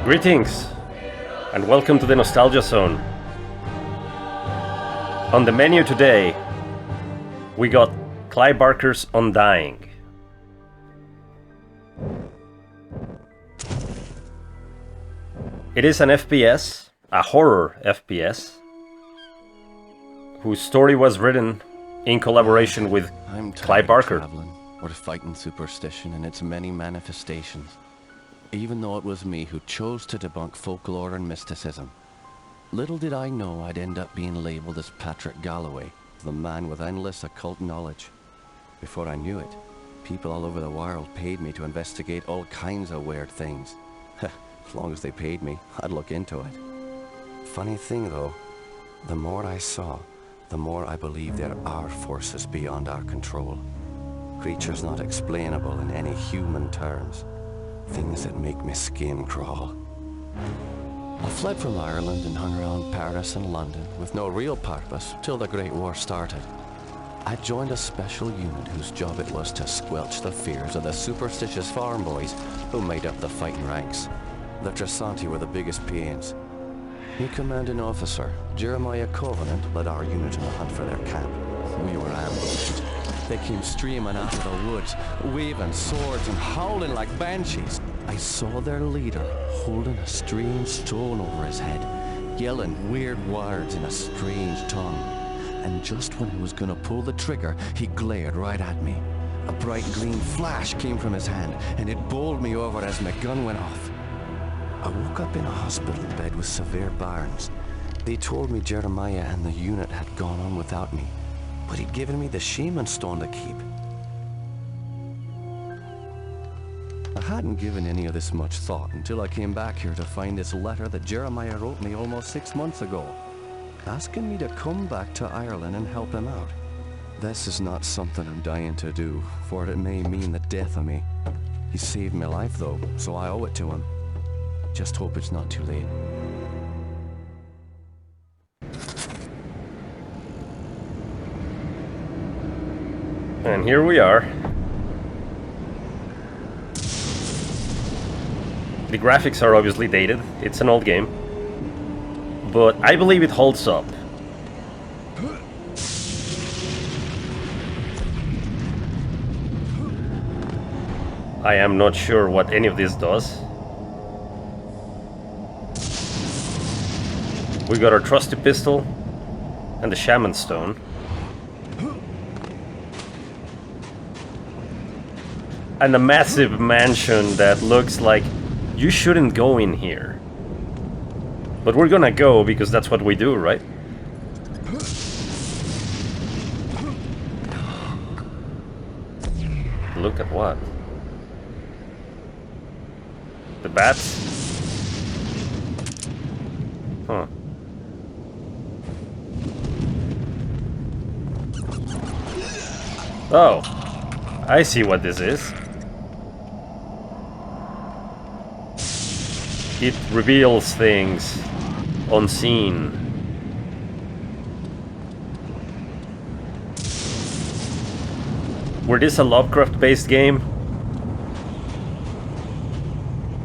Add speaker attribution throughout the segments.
Speaker 1: Greetings, and welcome to the Nostalgia Zone. On the menu today, we got Clive Barker's Undying. It is an FPS, a horror FPS, whose story was written in collaboration with Clive Barker.
Speaker 2: Or fighting superstition in its many manifestations. Even though it was me who chose to debunk folklore and mysticism. Little did I know I'd end up being labelled as Patrick Galloway, the man with endless occult knowledge. Before I knew it, people all over the world paid me to investigate all kinds of weird things. As long as they paid me, I'd look into it. Funny thing though, the more I saw, the more I believed there are forces beyond our control. Creatures not explainable in any human terms. Things that make me skin crawl. I fled from Ireland and hung around Paris and London with no real purpose till the Great War started. I joined a special unit whose job it was to squelch the fears of the superstitious farm boys who made up the fighting ranks. The Trasanti were the biggest pains. New commanding officer, Jeremiah Covenant, led our unit on a hunt for their camp. We were ambushed. They came streaming out of the woods, waving swords and howling like banshees. I saw their leader holding a strange stone over his head, yelling weird words in a strange tongue. And just when I was gonna pull the trigger, he glared right at me. A bright green flash came from his hand, and it bowled me over as my gun went off. I woke up in a hospital bed with severe burns. They told me Jeremiah and the unit had gone on without me, but he'd given me the shaman stone to keep. I hadn't given any of this much thought until I came back here to find this letter that Jeremiah wrote me almost 6 months ago, asking me to come back to Ireland and help him out. This is not something I'm dying to do, for it may mean the death of me. He saved my life though, so I owe it to him. Just hope it's not too late.
Speaker 1: And here we are. The graphics are obviously dated, it's an old game, but I believe it holds up. I am not sure what any of this does. We got our trusty pistol and the shaman stone. And a massive mansion that looks like you shouldn't go in here. But we're gonna go because that's what we do, right? Look at what? The bats? Huh. Oh, I see what this is. It reveals things unseen. Were this a Lovecraft-based game,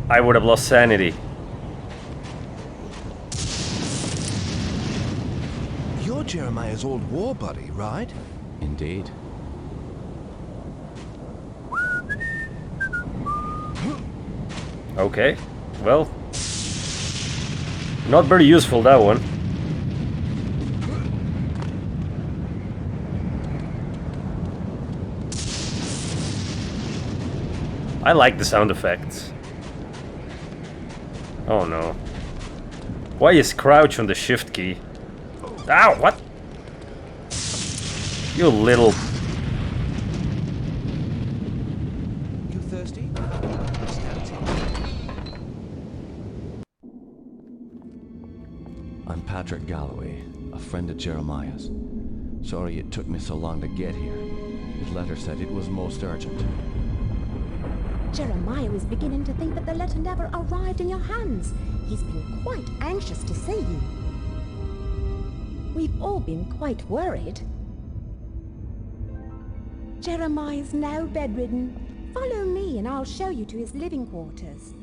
Speaker 1: I would have lost sanity.
Speaker 3: You're Jeremiah's old war buddy, right?
Speaker 2: Indeed.
Speaker 1: Okay, well, not very useful, that one. I like the sound effects. Oh no. Why is crouch on the shift key? Ow, what? You little...
Speaker 3: You thirsty?
Speaker 2: I'm Patrick Galloway, a friend of Jeremiah's. Sorry it took me so long to get here. His letter said it was most urgent.
Speaker 4: Jeremiah was beginning to think that the letter never arrived in your hands. He's been quite anxious to see you. We've all been quite worried. Jeremiah's now bedridden. Follow me and I'll show you to his living quarters.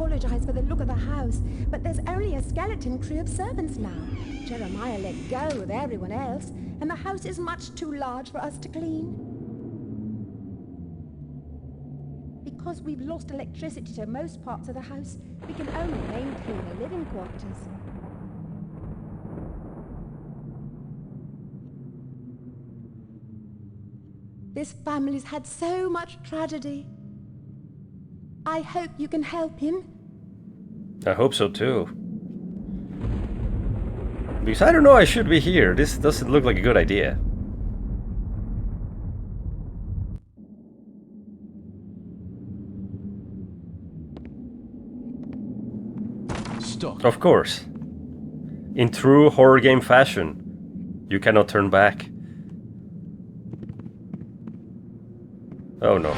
Speaker 4: apologize for the look of the house, but there's only a skeleton crew of servants now. Jeremiah let go of everyone else, and the house is much too large for us to clean. Because we've lost electricity to most parts of the house, we can only maintain the living quarters. This family's had so much tragedy. I hope you can help him.
Speaker 1: I hope so too. Because I don't know I should be here. This doesn't look like a good idea.
Speaker 2: Stuck.
Speaker 1: Of course. In true horror game fashion, you cannot turn back. Oh no.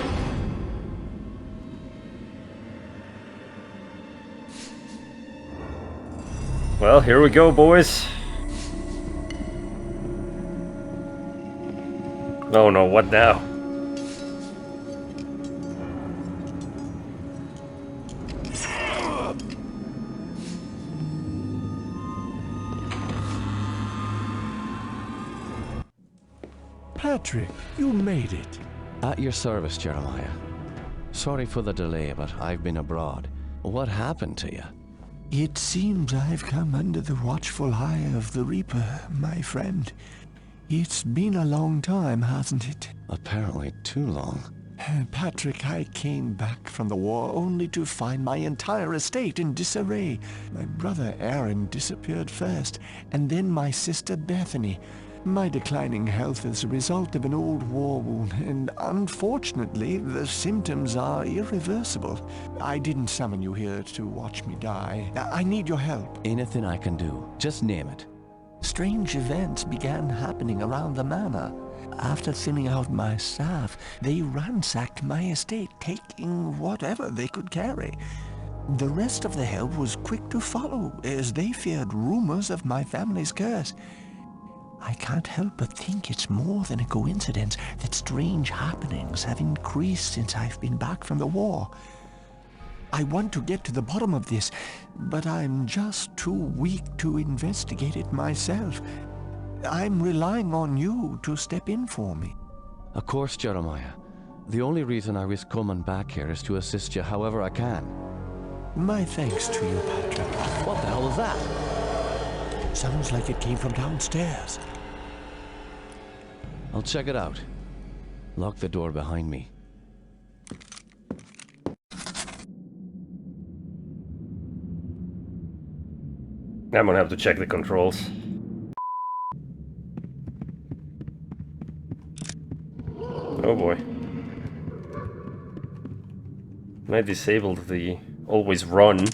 Speaker 1: Well, here we go, boys. Oh no, what now?
Speaker 3: Patrick, you made it.
Speaker 2: At your service, Jeremiah. Sorry for the delay, but I've been abroad. What happened to you?
Speaker 3: It seems I've come under the watchful eye of the Reaper, my friend. It's been a long time, hasn't it?
Speaker 2: Apparently too long.
Speaker 3: Patrick, I came back from the war only to find my entire estate in disarray. My brother Aaron disappeared first, and then my sister Bethany. My declining health is a result of an old war wound, and unfortunately, the symptoms are irreversible. I didn't summon you here to watch me die. I need your help.
Speaker 2: Anything I can do. Just name it.
Speaker 3: Strange events began happening around the manor. After thinning out my staff, they ransacked my estate, taking whatever they could carry. The rest of the help was quick to follow, as they feared rumors of my family's curse. I can't help but think it's more than a coincidence that strange happenings have increased since I've been back from the war. I want to get to the bottom of this, but I'm just too weak to investigate it myself. I'm relying on you to step in for me.
Speaker 2: Of course, Jeremiah. The only reason I risk coming back here is to assist you however I can.
Speaker 3: My thanks to you, Patrick.
Speaker 2: What the hell was that?
Speaker 3: Sounds like it came from downstairs.
Speaker 2: I'll check it out. Lock the door behind me.
Speaker 1: I'm gonna have to check the controls. Oh boy. I disabled the always run.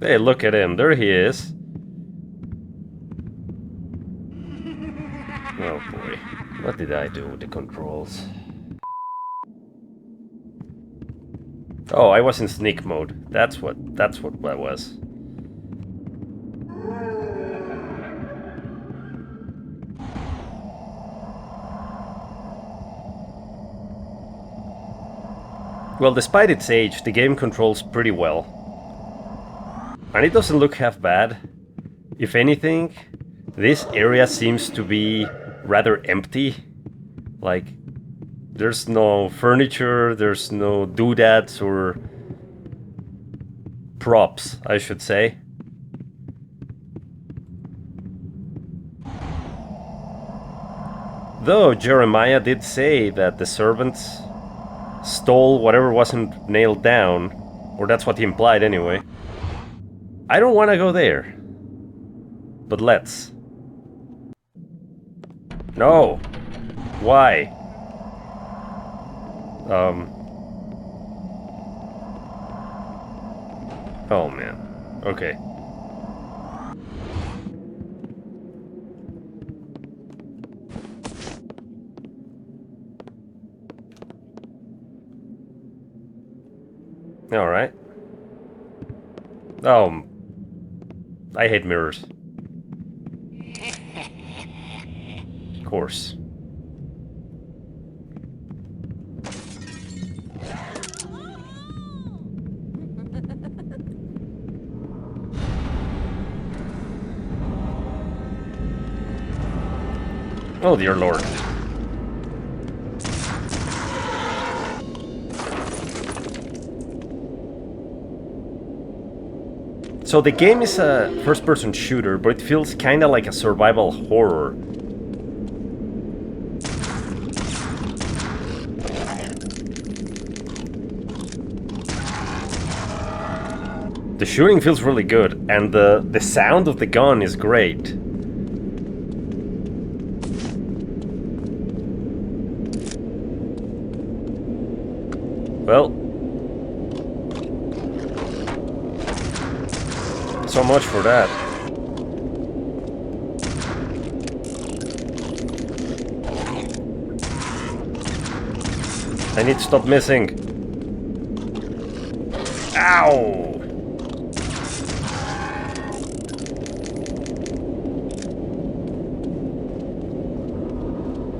Speaker 1: Hey, look at him. There he is. Oh boy. What did I do with the controls? Oh, I was in sneak mode. That's what that was. Well, despite its age, the game controls pretty well. And it doesn't look half bad. If anything, this area seems to be rather empty. Like, there's no furniture, there's no doodads or props, I should say. Though Jeremiah did say that the servants stole whatever wasn't nailed down, or that's what he implied anyway. I don't want to go there. But let's. No. Why? Oh man. Okay. Alright. Oh, I hate mirrors. Of course. Oh dear lord. So the game is a first-person shooter, but it feels kinda like a survival horror. The shooting feels really good, and the sound of the gun is great. Well, so much for that. I need to stop missing. Ow!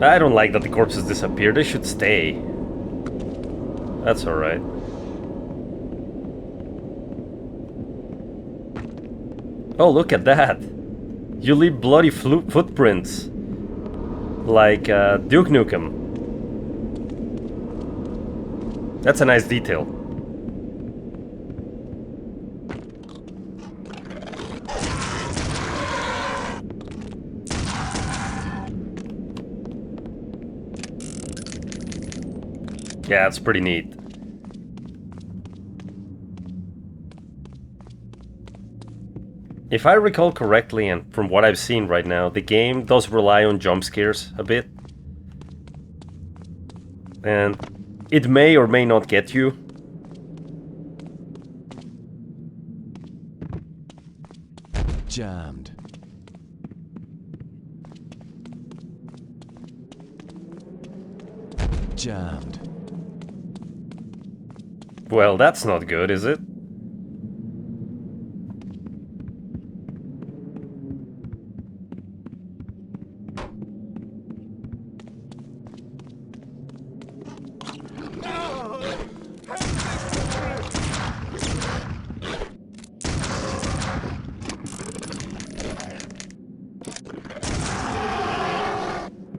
Speaker 1: I don't like that the corpses disappear. They should stay. That's alright. Oh, look at that! You leave bloody footprints. Like Duke Nukem. That's a nice detail. Yeah, it's pretty neat. If I recall correctly, and from what I've seen right now, the game does rely on jump scares a bit. And it may or may not get you.
Speaker 2: Jammed. Jammed.
Speaker 1: Well, that's not good, is it?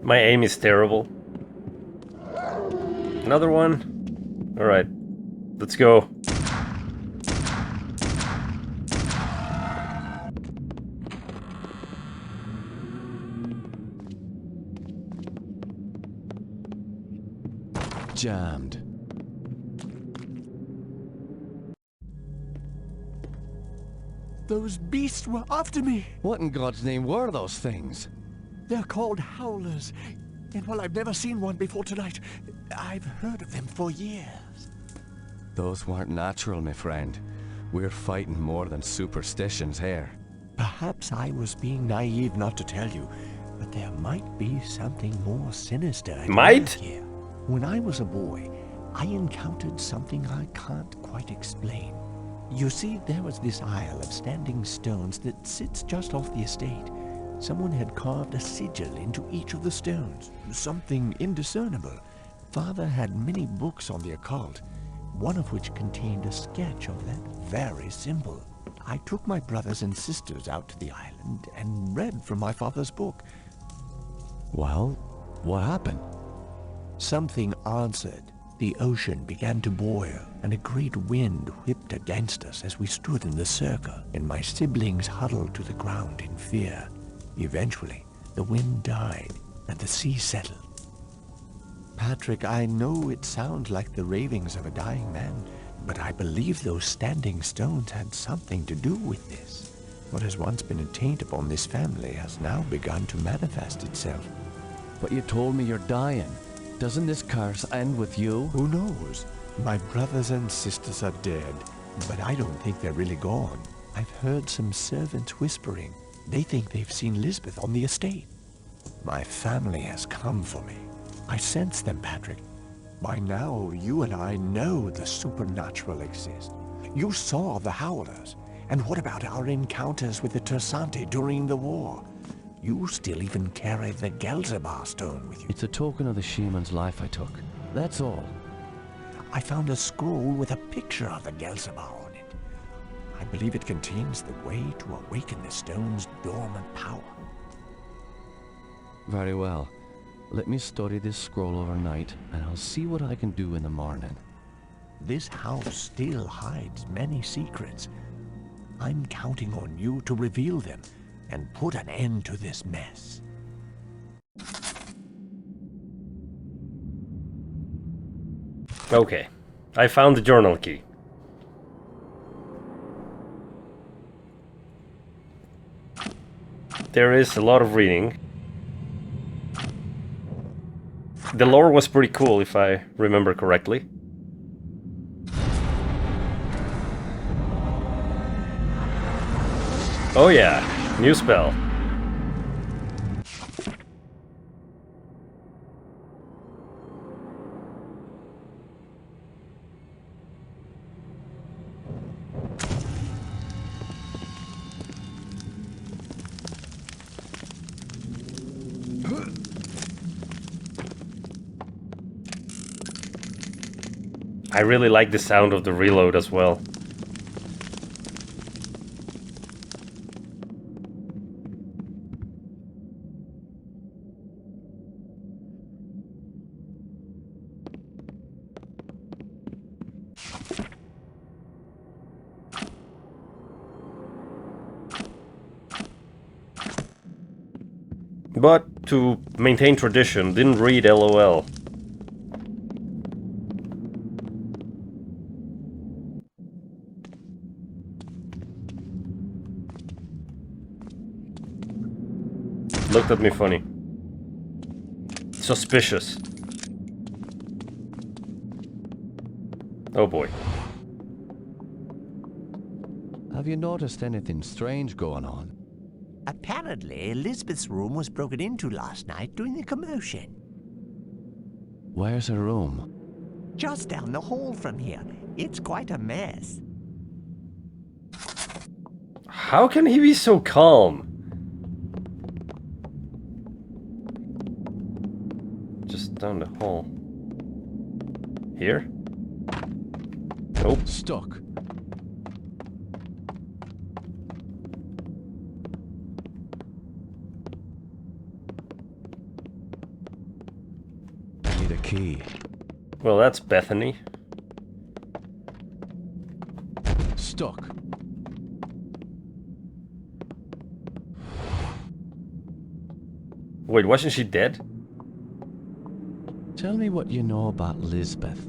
Speaker 1: My aim is terrible. Another one? Alright, let's go.
Speaker 2: Jammed.
Speaker 3: Those beasts were after me.
Speaker 2: What in God's name were those things?
Speaker 3: They're called howlers. And while I've never seen one before tonight, I've heard of them for years.
Speaker 2: Those weren't natural, my friend. We're fighting more than superstitions here.
Speaker 3: Perhaps I was being naive not to tell you, but there might be something more sinister at
Speaker 1: Might?
Speaker 3: work here. When I was a boy, I encountered something I can't quite explain. You see, there was this isle of standing stones that sits just off the estate. Someone had carved a sigil into each of the stones, something indiscernible. Father had many books on the occult, one of which contained a sketch of that very symbol. I took my brothers and sisters out to the island and read from my father's book.
Speaker 2: Well, what happened?
Speaker 3: Something answered. The ocean began to boil, and a great wind whipped against us as we stood in the circle, and my siblings huddled to the ground in fear. Eventually, the wind died, and the sea settled. Patrick, I know it sounds like the ravings of a dying man, but I believe those standing stones had something to do with this. What has once been a taint upon this family has now begun to manifest itself.
Speaker 2: But you told me you're dying. Doesn't this curse end with you?
Speaker 3: Who knows? My brothers and sisters are dead, but I don't think they're really gone. I've heard some servants whispering. They think they've seen Lisbeth on the estate. My family has come for me. I sense them, Patrick. By now, you and I know the supernatural exists. You saw the Howlers. And what about our encounters with the Tersante during the war? You still even carry the Gelzebar stone with you.
Speaker 2: It's a token of the shaman's life I took. That's all.
Speaker 3: I found a scroll with a picture of the Gelzebar on it. I believe it contains the way to awaken the stone's dormant power.
Speaker 2: Very well. Let me study this scroll overnight, and I'll see what I can do in the morning.
Speaker 3: This house still hides many secrets. I'm counting on you to reveal them and put an end to this mess.
Speaker 1: Okay, I found the journal key. There is a lot of reading. The lore was pretty cool, if I remember correctly. Oh yeah, new spell. I really like the sound of the reload as well. But to maintain tradition, didn't read LOL. Looked at me funny. Suspicious. Oh boy.
Speaker 2: Have you noticed anything strange going on?
Speaker 3: Apparently, Elizabeth's room was broken into last night during the commotion.
Speaker 2: Where's her room?
Speaker 3: Just down the hall from here. It's quite a mess.
Speaker 1: How can he be so calm? Just down the hall. Here? Nope.
Speaker 2: Stuck. I need a key.
Speaker 1: Well, that's Bethany.
Speaker 2: Stuck.
Speaker 1: Wait, wasn't she dead?
Speaker 2: Tell me what you know about Lisbeth.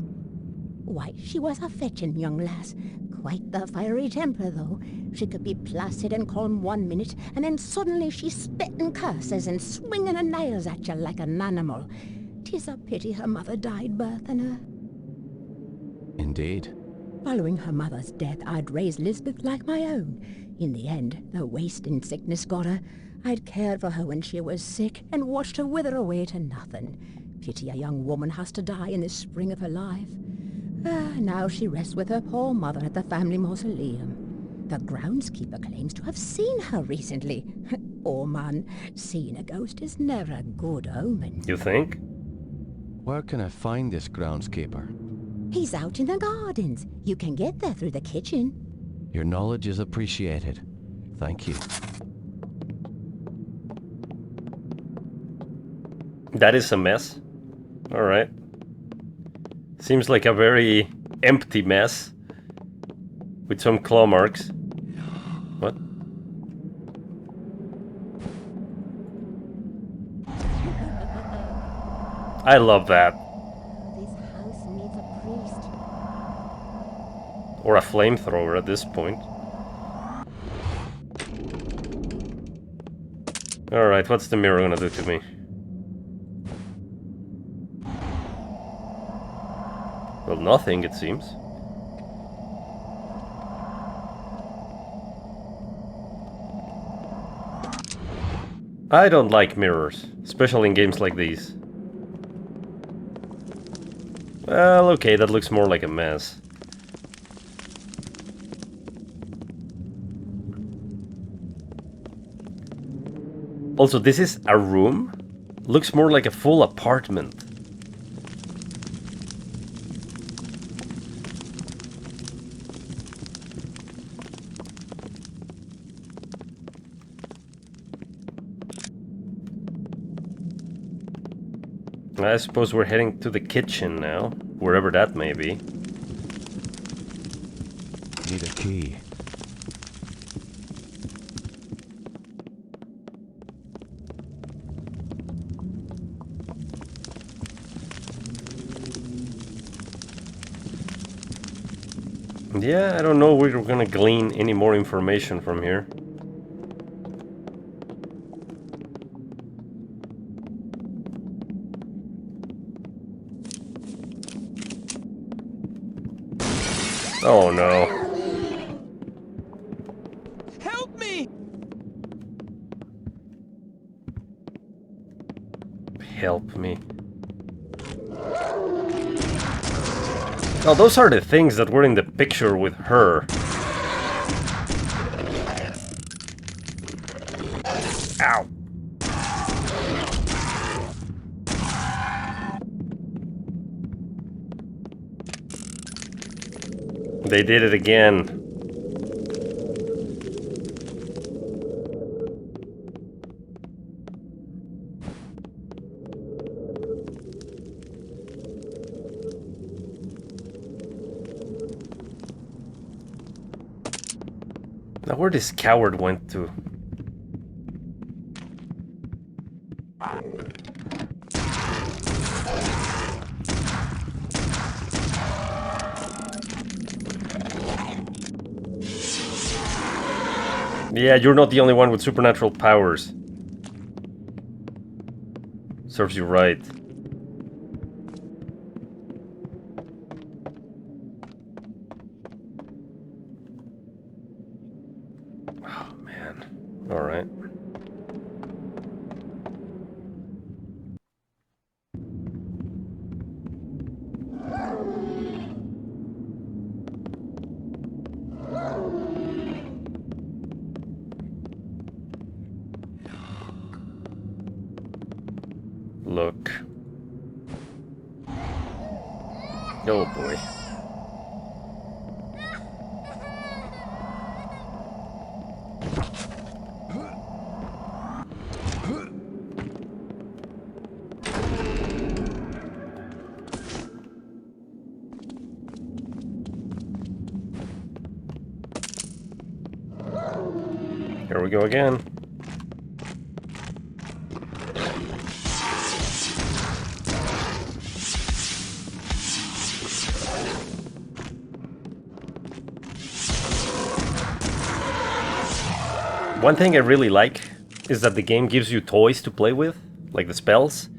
Speaker 4: Why, she was a fetching young lass. Quite the fiery temper, though. She could be placid and calm 1 minute, and then suddenly she's spitting curses and swinging her nails at you like an animal. 'Tis a pity her mother died birthing her.
Speaker 2: Indeed.
Speaker 4: Following her mother's death, I'd raised Lisbeth like my own. In the end, the wasting sickness got her. I'd cared for her when she was sick and watched her wither away to nothing. Pity a young woman has to die in the spring of her life. Now she rests with her poor mother at the family mausoleum. The groundskeeper claims to have seen her recently. Oh man, seeing a ghost is never a good omen.
Speaker 1: You think?
Speaker 2: Where can I find this groundskeeper?
Speaker 4: He's out in the gardens. You can get there through the kitchen.
Speaker 2: Your knowledge is appreciated. Thank you.
Speaker 1: That is a mess. Alright. Seems like a very empty mess. With some claw marks. What? I love that.
Speaker 4: This house needs a priest.
Speaker 1: Or a flamethrower at this point. Alright, what's the mirror gonna do to me? Well, nothing, it seems. I don't like mirrors, especially in games like these. Well, okay, that looks more like a mess. Also, this is a room? Looks more like a full apartment. I suppose we're heading to the kitchen now, wherever that may be.
Speaker 3: Need a key.
Speaker 1: Yeah, I don't know if we're gonna glean any more information from here. Oh no.
Speaker 5: Help me!
Speaker 1: Help me. Oh, those are the things that were in the picture with her. Ow. They did it again. Now where this coward went to? Yeah, you're not the only one with supernatural powers. Serves you right. Oh, man. Alright. Look. Oh boy. Here we go again. One thing I really like is that the game gives you toys to play with, like the spells.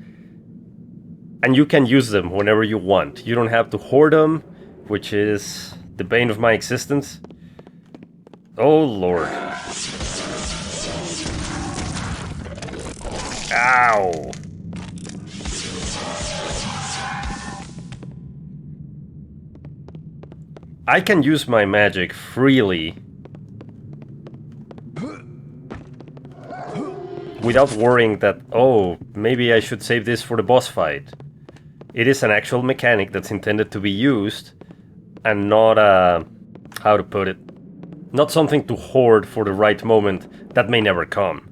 Speaker 1: And you can use them whenever you want. You don't have to hoard them, which is the bane of my existence. Oh lord. Ow! I can use my magic freely without worrying that, oh, maybe I should save this for the boss fight. It is an actual mechanic that's intended to be used and not how to put it, not something to hoard for the right moment that may never come.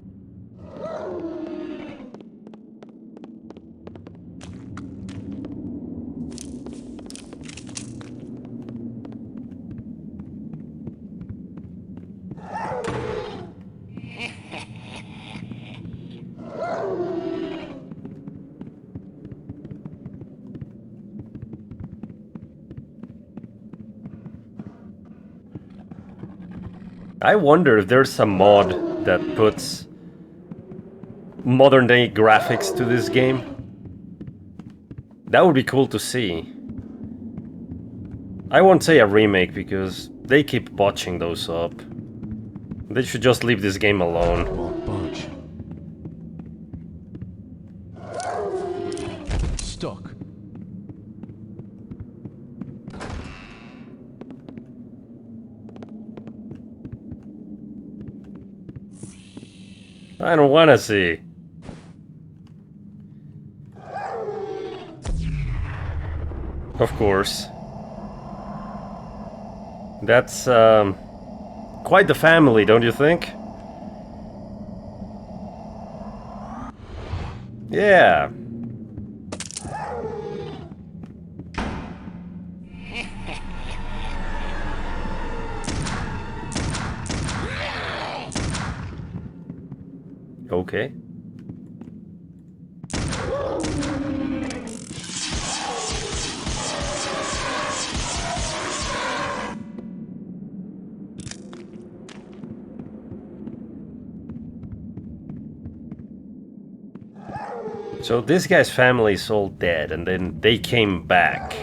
Speaker 1: I wonder if there's a mod that puts modern day graphics to this game. That would be cool to see. I won't say a remake because they keep botching those up. They should just leave this game alone.
Speaker 2: Won't budge. Stuck.
Speaker 1: I don't wanna see. Of course. That's, quite the family, don't you think? Yeah. Okay. So this guy's family is all dead, and then they came back.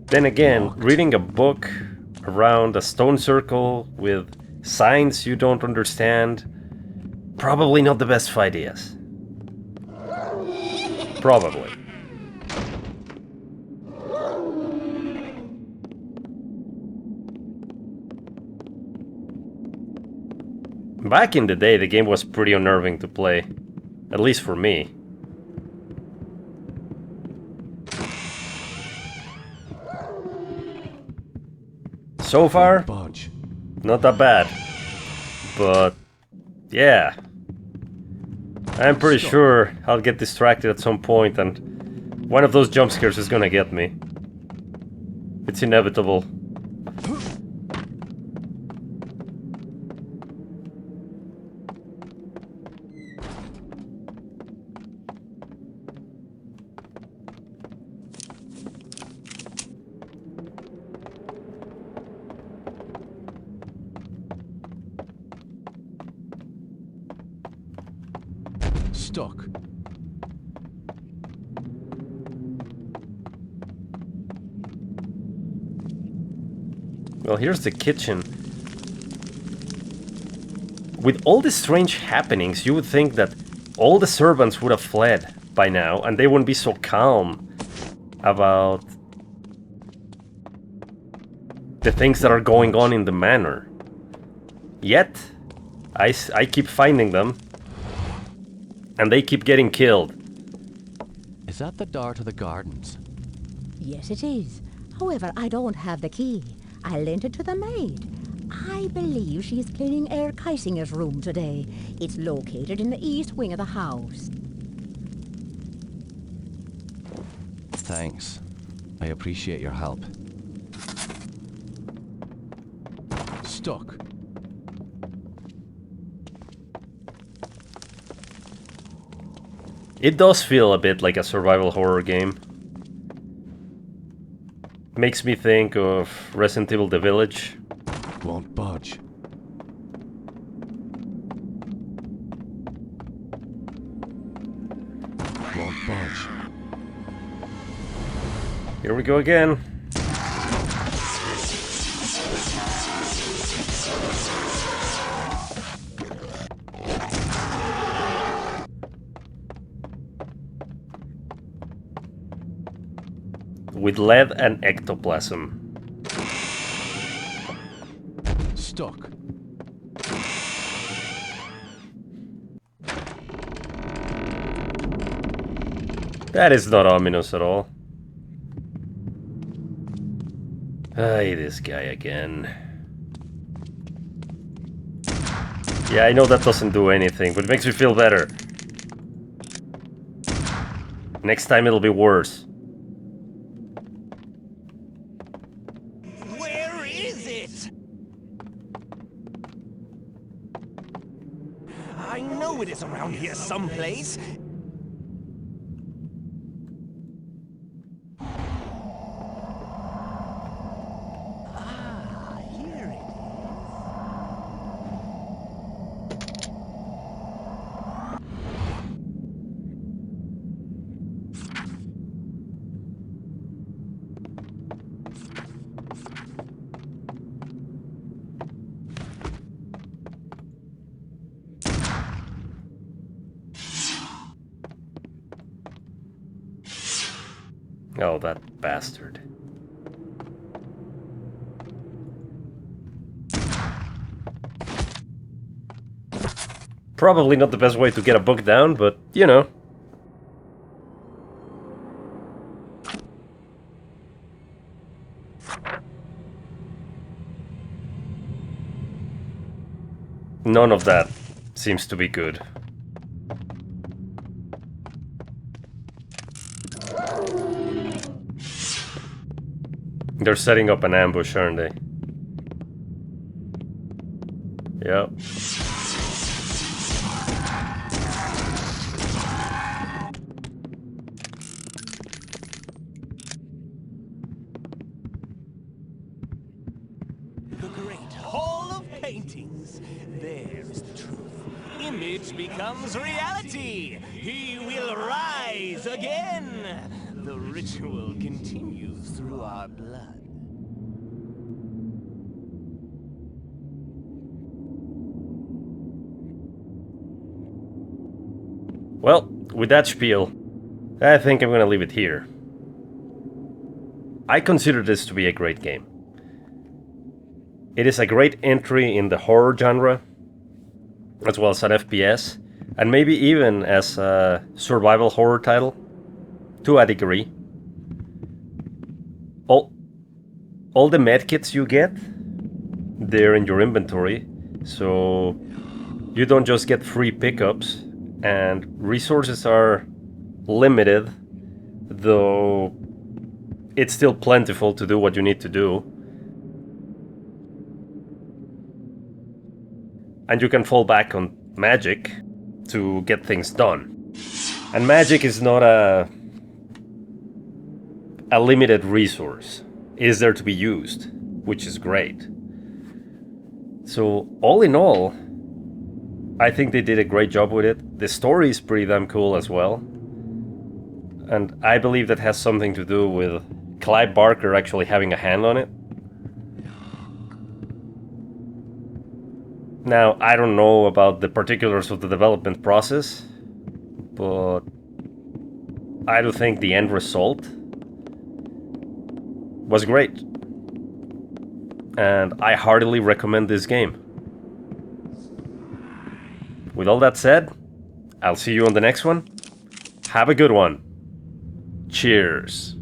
Speaker 1: Then again, reading a book around a stone circle with signs you don't understand, probably not the best of ideas. Probably. Back in the day, the game was pretty unnerving to play. At least for me. So far,
Speaker 2: Budge.
Speaker 1: not that bad. But, yeah. I'm pretty sure I'll get distracted at some point and one of those jump scares is gonna get me. It's inevitable.
Speaker 2: Stuck.
Speaker 1: Well, here's the kitchen. With all the strange happenings, you would think that all the servants would have fled by now, and they wouldn't be so calm about the things that are going on in the manor. Yet, I keep finding them, and they keep getting killed.
Speaker 2: Is that the door to the gardens?
Speaker 4: Yes, it is. However, I don't have the key. I lent it to the maid. I believe she is cleaning Herr Keisinger's room today. It's located in the east wing of the house.
Speaker 2: Thanks. I appreciate your help. Stuck.
Speaker 1: It does feel a bit like a survival horror game. Makes me think of Resident Evil The Village.
Speaker 2: Won't budge. Won't budge.
Speaker 1: Here we go again. With lead and ectoplasm.
Speaker 2: Stuck.
Speaker 1: That is not ominous at all. Ay, this guy again. Yeah, I know that doesn't do anything, but it makes me feel better. Next time it'll be worse.
Speaker 3: Where is it? I know it is around here someplace. Ah, here it
Speaker 1: Oh, that bastard. Probably not the best way to get a book down, but you know. None of that seems to be good. They're setting up an ambush, aren't they? Yep.
Speaker 5: The great hall of paintings. There is the truth. Image becomes reality. He will rise again. The ritual continues through our blood.
Speaker 1: Well, with that spiel, I think I'm gonna leave it here. I consider this to be a great game. It is a great entry in the horror genre, as well as an FPS, and maybe even as a survival horror title, to a degree. All the medkits you get, they're in your inventory, so you don't just get free pickups, and resources are limited, though it's still plentiful to do what you need to do. And you can fall back on magic to get things done. And magic is not a limited resource. It is there to be used, which is great. So all in all, I think they did a great job with it. The story is pretty damn cool as well. And I believe that has something to do with Clive Barker actually having a hand on it. Now, I don't know about the particulars of the development process, but I do think the end result was great. And I heartily recommend this game. With all that said, I'll see you on the next one. Have a good one. Cheers.